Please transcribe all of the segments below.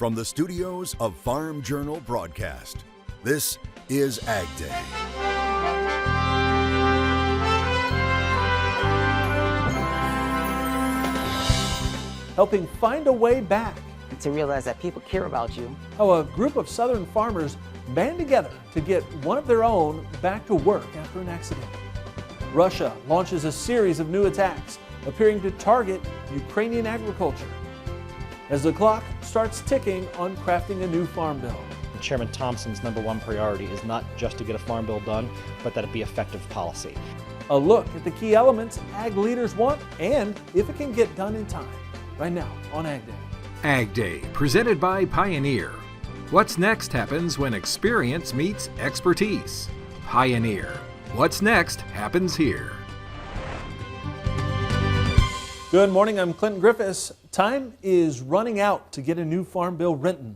From the studios of Farm Journal Broadcast, this is AgDay. Helping find a way back. To realize that people care about you. How a group of Southern farmers band together to get one of their own back to work after an accident. Russia launches a series of new attacks appearing to target Ukrainian agriculture as the clock starts ticking on crafting a new farm bill. Chairman Thompson's #1 priority is not just to get a farm bill done, but that it be effective policy. A look at the key elements ag leaders want and if it can get done in time. Right now on AgDay. AgDay, presented by Pioneer. What's next happens when experience meets expertise. Pioneer. What's next happens here. Good morning, I'm Clinton Griffiths. Time is running out to get a new farm bill written.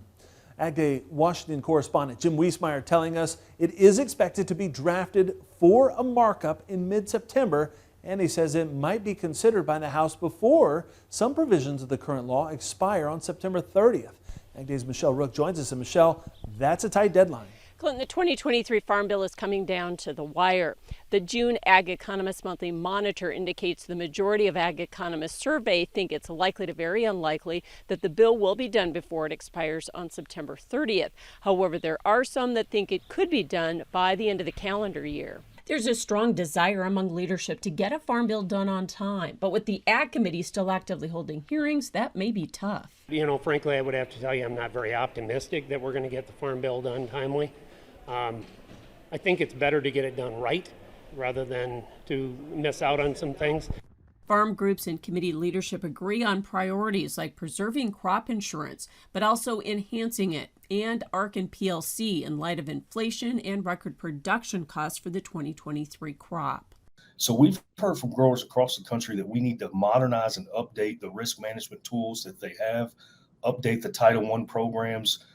AgDay Washington correspondent Jim Wiesmeyer telling us it is expected to be drafted for a markup in mid-September, and he says it might be considered by the House before some provisions of the current law expire on September 30th. AgDay's Michelle Rook joins us. And Michelle, that's a tight deadline. Clinton, the 2023 Farm Bill is coming down to the wire. The June Ag Economist Monthly Monitor indicates the majority of ag economists surveyed think it's likely to very unlikely that the bill will be done before it expires on September 30th. However, there are some that think it could be done by the end of the calendar year. There's a strong desire among leadership to get a farm bill done on time, but with the Ag Committee still actively holding hearings, that may be tough. You know, frankly, I would have to tell you I'm not very optimistic that we're going to get the farm bill done timely. I think it's better to get it done right rather than to miss out on some things. Farm groups and committee leadership agree on priorities like preserving crop insurance, but also enhancing it, and ARC and PLC in light of inflation and record production costs for the 2023 crop. So we've heard from growers across the country that we need to modernize and update the risk management tools that they have, update the Title I programs.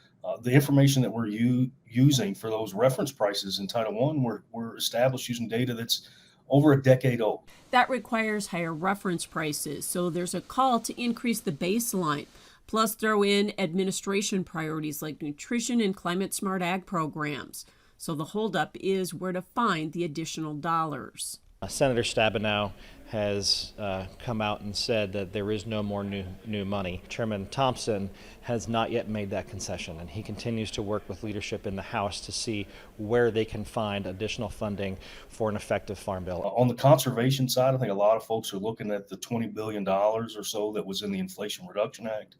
The information that we're using for those reference prices in Title I, we're established using data that's over a decade old. That requires higher reference prices, so there's a call to increase the baseline, plus throw in administration priorities like nutrition and climate smart ag programs. So the holdup is where to find the additional dollars. Senator Stabenow has come out and said that there is no more new money. Chairman Thompson has not yet made that concession, and he continues to work with leadership in the House to see where they can find additional funding for an effective farm bill. On the conservation side, I think a lot of folks are looking at the $20 billion or so that was in the Inflation Reduction Act,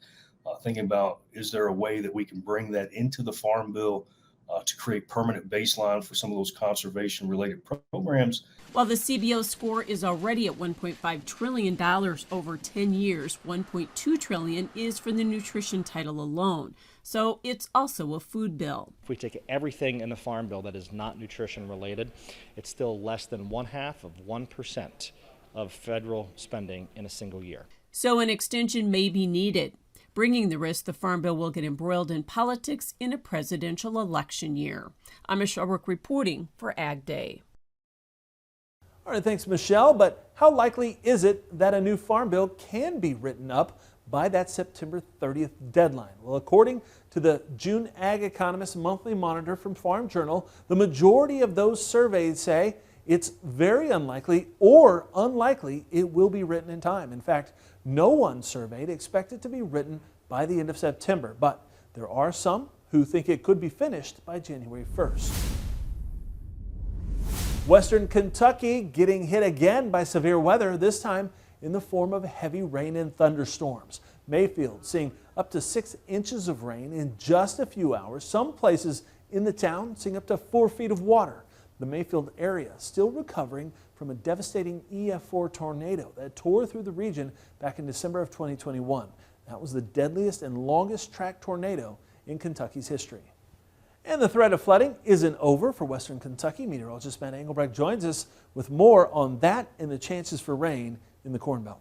thinking about, is there a way that we can bring that into the farm bill to create permanent baseline for some of those conservation related programs. While the CBO score is already at $1.5 trillion over 10 years, $1.2 trillion is for the nutrition title alone. So it's also a food bill. If we take everything in the farm bill that is not nutrition related, it's still less than 0.5% of federal spending in a single year. So an extension may be needed, bringing the risk the farm bill will get embroiled in politics in a presidential election year. I'm Michelle Rook reporting for AgDay. All right, thanks, Michelle. But how likely is it that a new farm bill can be written up by that September 30th deadline? Well, according to the June Ag Economist Monthly Monitor from Farm Journal, the majority of those surveyed say it's very unlikely or unlikely it will be written in time. In fact, no one surveyed expect it to be written by the end of September, but there are some who think it could be finished by January 1st. Western Kentucky getting hit again by severe weather, this time in the form of heavy rain and thunderstorms. Mayfield seeing up to 6 inches of rain in just a few hours. Some places in the town seeing up to 4 feet of water. The Mayfield area still recovering from a devastating EF4 tornado that tore through the region back in December of 2021. That was the deadliest and longest track tornado in Kentucky's history. And the threat of flooding isn't over for Western Kentucky. Meteorologist Matt Engelbrecht joins us with more on that and the chances for rain in the Corn Belt.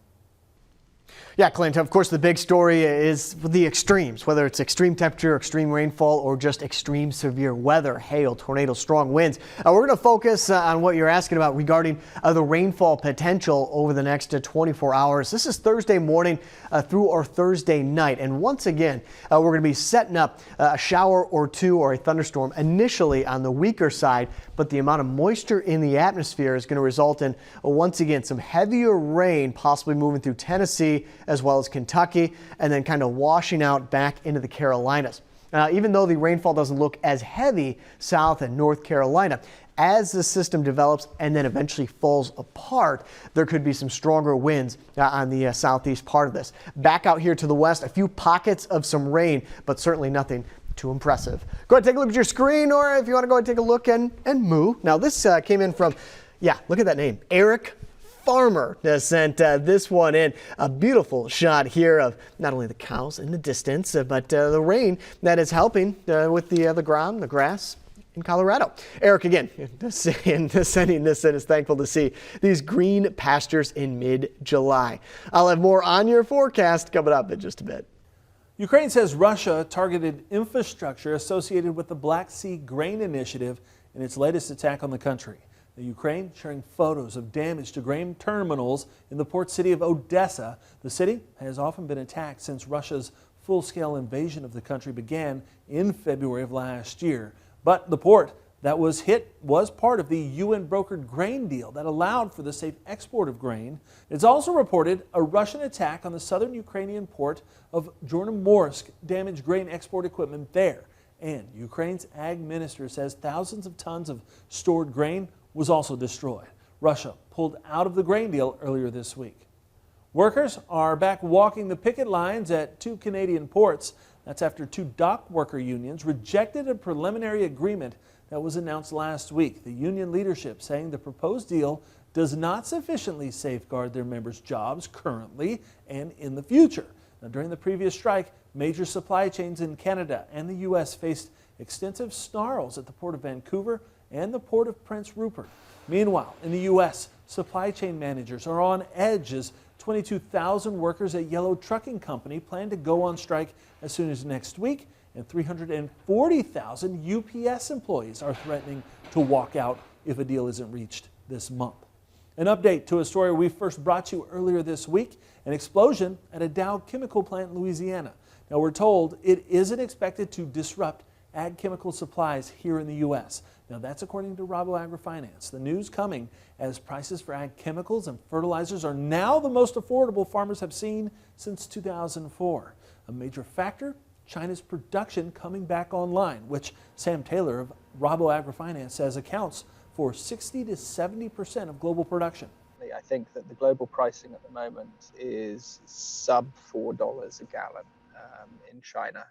Yeah, Clint, of course, the big story is the extremes, whether it's extreme temperature, extreme rainfall, or just extreme severe weather, hail, tornadoes, strong winds. We're going to focus on what you're asking about regarding the rainfall potential over the next 24 hours. This is Thursday morning through our Thursday night. And once again, we're going to be setting up a shower or two or a thunderstorm initially on the weaker side, but the amount of moisture in the atmosphere is going to result in, once again, some heavier rain possibly moving through Tennessee as well as Kentucky, and then kind of washing out back into the Carolinas. Even though the rainfall doesn't look as heavy south and North Carolina, as the system develops and then eventually falls apart, there could be some stronger winds on the southeast part of this. Back out here to the west, a few pockets of some rain, but certainly nothing too impressive. Go ahead and take a look at your screen, or if you want to go ahead and take a look and moo. Now this came in from, look at that name, Eric Farmer has sent this one in. A beautiful shot here of not only the cows in the distance, but the rain that is helping with the ground, the grass in Colorado. Eric, again, sending this in, is thankful to see these green pastures in mid-July. I'll have more on your forecast coming up in just a bit. Ukraine says Russia targeted infrastructure associated with the Black Sea Grain Initiative in its latest attack on the country. The Ukraine sharing photos of damage to grain terminals in the port city of Odessa. The city has often been attacked since Russia's full-scale invasion of the country began in February of last year. But the port that was hit was part of the UN-brokered grain deal that allowed for the safe export of grain. It's also reported a Russian attack on the southern Ukrainian port of Chornomorsk damaged grain export equipment there. And Ukraine's ag minister says thousands of tons of stored grain was also destroyed. Russia pulled out of the grain deal earlier this week. Workers are back walking the picket lines at 2 Canadian ports. That's after 2 dock worker unions rejected a preliminary agreement that was announced last week. The union leadership saying the proposed deal does not sufficiently safeguard their members' jobs currently and in the future. Now, during the previous strike, major supply chains in Canada and the U.S. faced extensive snarls at the Port of Vancouver and the Port of Prince Rupert. Meanwhile, in the U.S., supply chain managers are on edge as 22,000 workers at Yellow Trucking Company plan to go on strike as soon as next week, and 340,000 UPS employees are threatening to walk out if a deal isn't reached this month. An update to a story we first brought you earlier this week, an explosion at a Dow chemical plant in Louisiana. Now, we're told it isn't expected to disrupt ag chemical supplies here in the U.S. Now, that's according to Rabo AgriFinance. The news coming as prices for ag chemicals and fertilizers are now the most affordable farmers have seen since 2004. A major factor, China's production coming back online, which Sam Taylor of Rabo AgriFinance says accounts for 60 to 70% of global production. I think that the global pricing at the moment is sub $4 a gallon in China.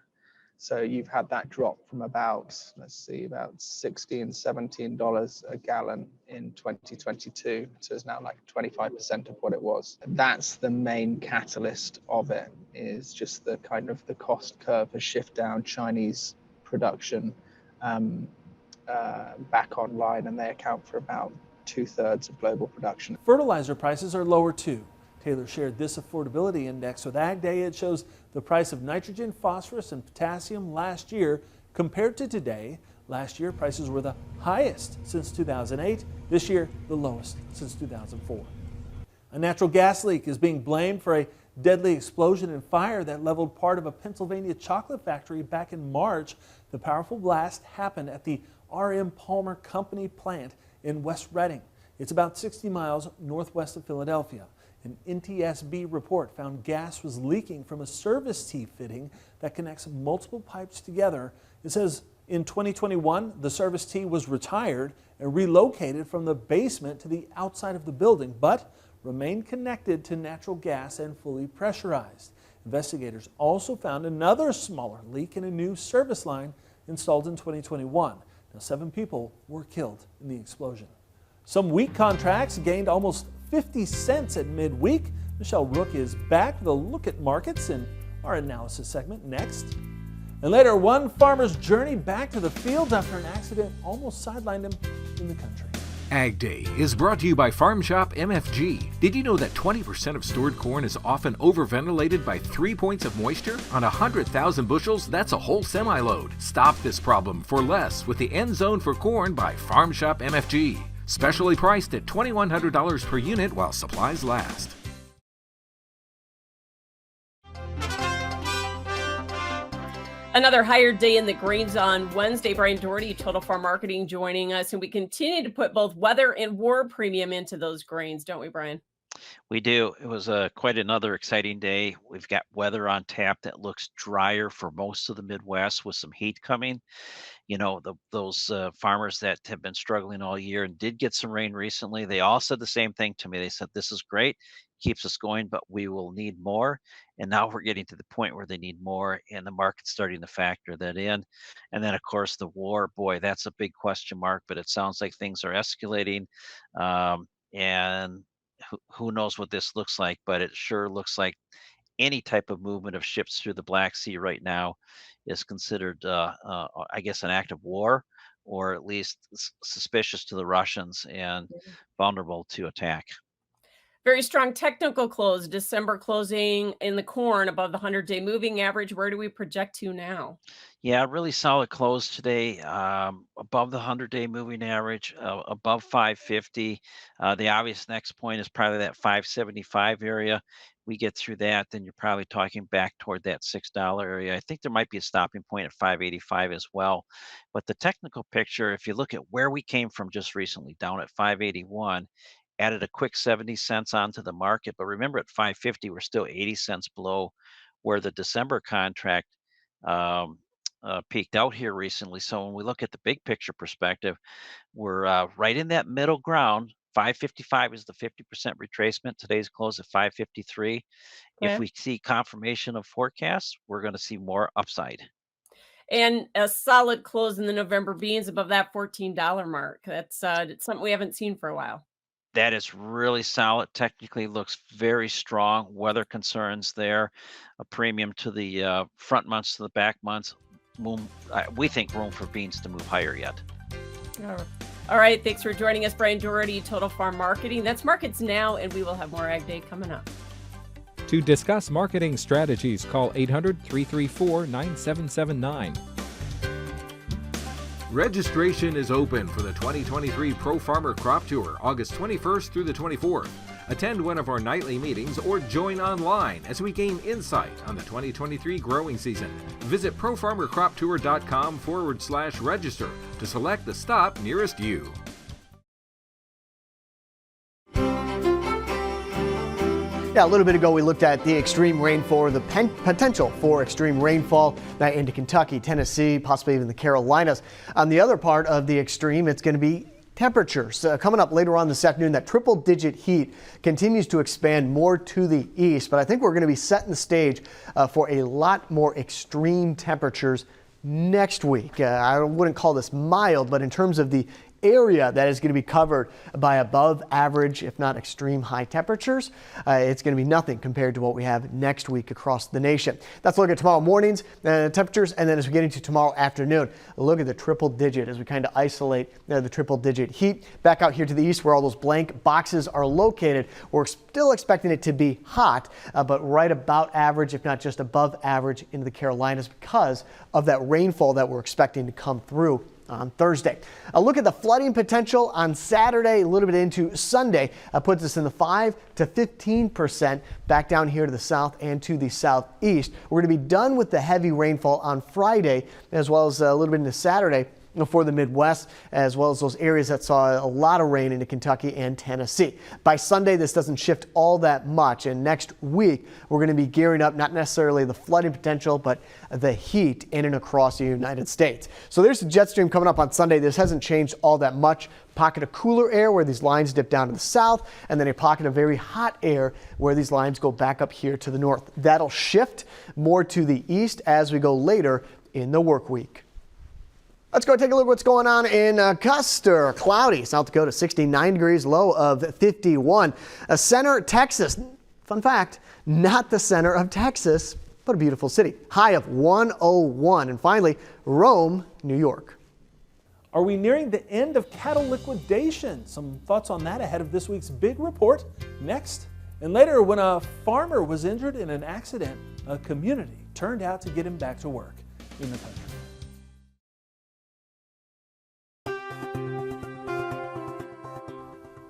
So you've had that drop from about $16, $17 a gallon in 2022 to it's now like 25% of what it was. That's the main catalyst of it, is just the kind of the cost curve has shifted down, Chinese production back online, and they account for about 2/3 of global production. Fertilizer prices are lower too. Taylor shared this affordability index with AgDay. It shows the price of nitrogen, phosphorus, and potassium last year compared to today. Last year, prices were the highest since 2008. This year, the lowest since 2004. A natural gas leak is being blamed for a deadly explosion and fire that leveled part of a Pennsylvania chocolate factory back in March. The powerful blast happened at the R.M. Palmer Company plant in West Reading. It's about 60 miles northwest of Philadelphia. An NTSB report found gas was leaking from a service T fitting that connects multiple pipes together. It says in 2021, the service T was retired and relocated from the basement to the outside of the building, but remained connected to natural gas and fully pressurized. Investigators also found another smaller leak in a new service line installed in 2021. Now, 7 people were killed in the explosion. Some wheat contracts gained almost 50 cents at midweek. Michelle Rook is back with a look at markets in our analysis segment next. And later, one farmer's journey back to the fields after an accident almost sidelined him in the country. AgDay is brought to you by Farm Shop MFG. Did you know that 20% of stored corn is often overventilated by 3 points of moisture? On 100,000 bushels, that's a whole semi-load. Stop this problem for less with the End Zone for Corn by Farm Shop MFG. Specially priced at $2,100 per unit while supplies last. Another higher day in the greens on Wednesday. Brian Doherty, Total Farm Marketing, joining us. And we continue to put both weather and war premium into those grains, don't we, Brian? We do. It was quite another exciting day. We've got weather on tap that looks drier for most of the Midwest with some heat coming. You know, those farmers that have been struggling all year and did get some rain recently, they all said the same thing to me. They said, this is great, keeps us going, but we will need more. And now we're getting to the point where they need more, and the market's starting to factor that in. And then, of course, the war, boy, that's a big question mark, but it sounds like things are escalating. And who knows what this looks like, but it sure looks like any type of movement of ships through the Black Sea right now is considered, I guess, an act of war, or at least suspicious to the Russians and vulnerable to attack. Very strong technical close, December closing in the corn above the 100-day moving average. Where do we project to now? Yeah, really solid close today, above the 100-day moving average, above 550. The obvious next point is probably that 575 area. We get through that, then you're probably talking back toward that $6 area. I think there might be a stopping point at 585 as well. But the technical picture, if you look at where we came from just recently, down at 581, added a quick 70 cents onto the market. But remember, at 550, we're still 80 cents below where the December contract peaked out here recently. So when we look at the big picture perspective, we're right in that middle ground. 555 is the 50% retracement. Today's close at 553. Okay. If we see confirmation of forecasts, we're going to see more upside. And a solid close in the November beans above that $14 mark. That's something we haven't seen for a while. That is really solid. Technically looks very strong. Weather concerns there. A premium to the front months to the back months. We think room for beans to move higher yet. All right. Thanks for joining us, Brian Doherty, Total Farm Marketing. That's Markets Now, and we will have more Ag Day coming up. To discuss marketing strategies, call 800-334-9779. Registration is open for the 2023 Pro Farmer Crop Tour, August 21st through the 24th. Attend one of our nightly meetings or join online as we gain insight on the 2023 growing season. Visit profarmercroptour.com/register to select the stop nearest you. Yeah, a little bit ago we looked at the extreme rainfall, the potential for extreme rainfall into Kentucky, Tennessee, possibly even the Carolinas. On the other part of the extreme, it's going to be temperatures. Coming up later on this afternoon, that triple-digit heat continues to expand more to the east, but I think we're going to be setting the stage for a lot more extreme temperatures next week. I wouldn't call this mild, but in terms of the area that is going to be covered by above average, if not extreme high temperatures, it's going to be nothing compared to what we have next week across the nation. That's a look at tomorrow morning's temperatures, and then as we get into tomorrow afternoon, a look at the triple digit as we kind of isolate the triple digit heat. Back out here to the east where all those blank boxes are located, we're still expecting it to be hot, but right about average, if not just above average into the Carolinas because of that rainfall that we're expecting to come through on Thursday. A look at the flooding potential on Saturday, a little bit into Sunday, puts us in the 5 to 15% back down here to the south and to the southeast. We're going to be done with the heavy rainfall on Friday, as well as a little bit into Saturday for the Midwest, as well as those areas that saw a lot of rain into Kentucky and Tennessee. By Sunday, this doesn't shift all that much, and next week we're going to be gearing up, not necessarily the flooding potential, but the heat in and across the United States. So there's a jet stream coming up on Sunday. This hasn't changed all that much. Pocket of cooler air where these lines dip down to the south, and then a pocket of very hot air where these lines go back up here to the north. That'll shift more to the east as we go later in the work week. Let's go take a look at what's going on in Custer. Cloudy, South Dakota, 69 degrees, low of 51. Center, Texas. Fun fact, not the center of Texas, but a beautiful city. High of 101. And finally, Rome, New York. Are we nearing the end of cattle liquidation? Some thoughts on that ahead of this week's big report next. And later, when a farmer was injured in an accident, a community turned out to get him back to work in the country.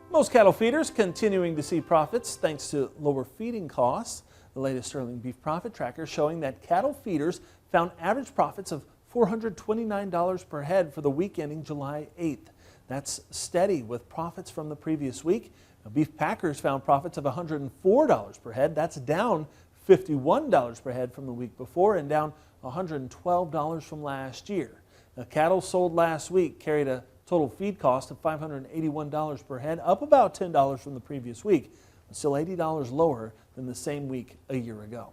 Most cattle feeders continuing to see profits thanks to lower feeding costs. The latest Sterling Beef Profit Tracker showing that cattle feeders found average profits of $429 per head for the week ending July 8th. That's steady with profits from the previous week. Now, beef packers found profits of $104 per head. That's down $51 per head from the week before and down $112 from last year. Now, cattle sold last week carried a total feed cost of $581 per head, up about $10 from the previous week, but still $80 lower than the same week a year ago.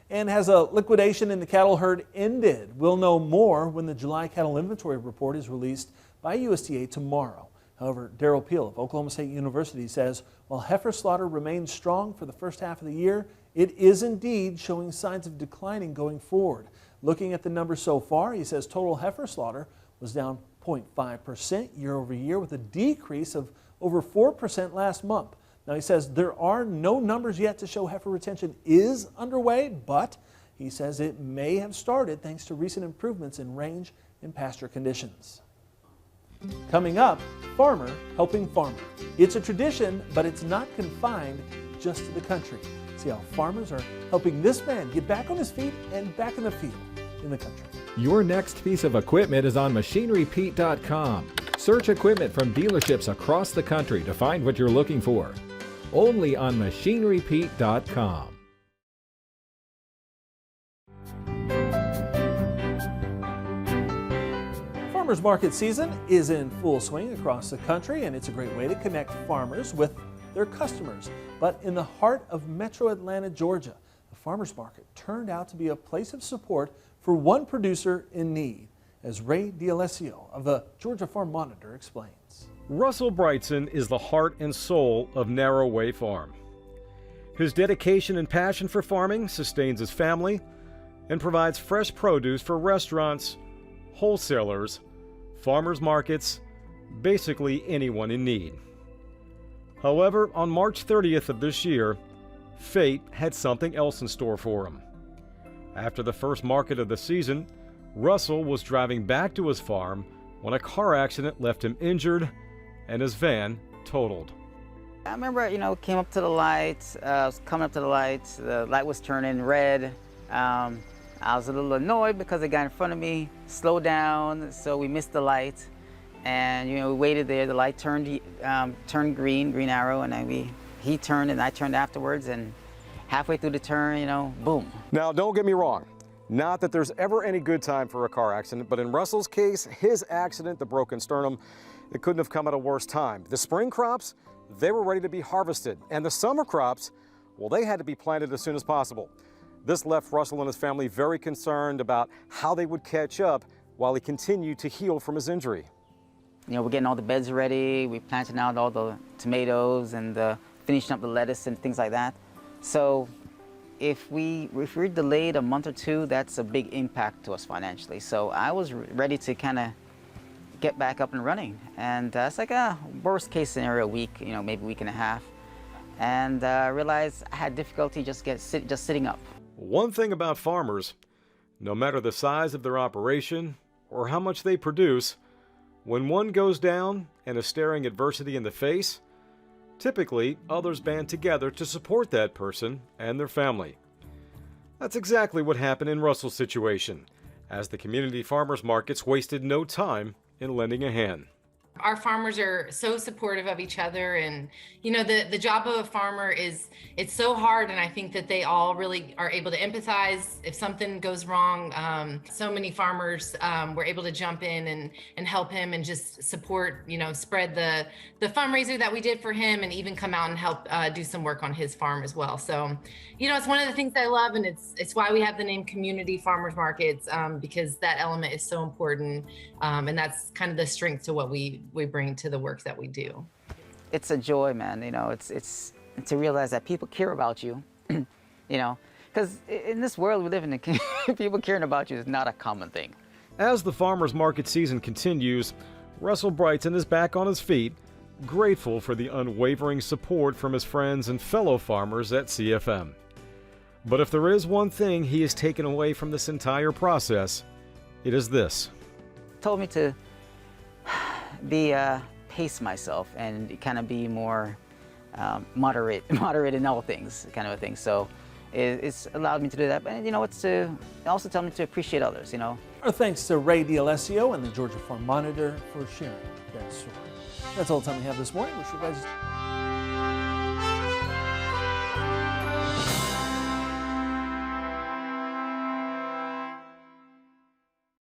And has a liquidation in the cattle herd ended? We'll know more when the July cattle inventory report is released by USDA tomorrow. However, Darrell Peel of Oklahoma State University says while heifer slaughter remains strong for the first half of the year, it is indeed showing signs of declining going forward. Looking at the numbers so far, he says total heifer slaughter was down 0.5% year over year with a decrease of over 4% last month. Now he says there are no numbers yet to show heifer retention is underway, but he says it may have started thanks to recent improvements in range and pasture conditions. Coming up, Farmer Helping Farmer. It's a tradition, but it's not confined just to the country. See how farmers are helping this man get back on his feet and back in the field in the country. Your next piece of equipment is on machinerypete.com. Search equipment from dealerships across the country to find what you're looking for. Only on machinerypete.com. Farmers market season is in full swing across the country, and it's a great way to connect farmers with their customers. But in the heart of metro Atlanta, Georgia, the farmers market turned out to be a place of support for one producer in need, as Ray D'Alessio of the Georgia Farm Monitor explains. Russell Brightson is the heart and soul of Narrow Way Farm. His dedication and passion for farming sustains his family and provides fresh produce for restaurants, wholesalers, farmers markets, basically anyone in need. However, on March 30th of this year, fate had something else in store for him. After the first market of the season, Russell was driving back to his farm when a car accident left him injured and his van totaled. I remember, came up to the lights, coming up to the lights, the light was turning red. I was a little annoyed because the guy in front of me slowed down, so we missed the light. And, we waited there, the light turned green arrow, and then he turned and I turned afterwards, and halfway through the turn, boom. Now, don't get me wrong. Not that there's ever any good time for a car accident, but in Russell's case, his accident, the broken sternum, it couldn't have come at a worse time. The spring crops, they were ready to be harvested, and the summer crops, well, they had to be planted as soon as possible. This left Russell and his family very concerned about how they would catch up while he continued to heal from his injury. We're getting all the beds ready, we're planting out all the tomatoes and finishing up the lettuce and things like that. So if we're delayed a month or two, that's a big impact to us financially. So I was ready to kind of get back up and running. And it's like a worst case scenario week, maybe a week and a half. And I realized I had difficulty just sitting up. One thing about farmers, no matter the size of their operation or how much they produce, when one goes down and is staring adversity in the face, typically others band together to support that person and their family. That's exactly what happened in Russell's situation, as the community farmers markets wasted no time in lending a hand. Our farmers are so supportive of each other, and the job of a farmer it's so hard, and I think that they all really are able to empathize if something goes wrong. So many farmers were able to jump in and help him and just support, spread the fundraiser that we did for him, and even come out and help do some work on his farm as well. So it's one of the things I love, and it's why we have the name Community Farmers Markets, because that element is so important, and that's kind of the strength to what we bring to the work that we do. It's a joy, man. It's to realize that people care about you, because in this world we live in, people caring about you is not a common thing. As the farmers market season continues, Russell Brighton is back on his feet, grateful for the unwavering support from his friends and fellow farmers at CFM. But if there is one thing he has taken away from this entire process, it is this. Told me to pace myself and kind of be more moderate in all things, kind of a thing. So it's allowed me to do that. But it also taught me to appreciate others, Our thanks to Ray D'Alessio and the Georgia Farm Monitor for sharing that story. That's all the time we have this morning. Wish you guys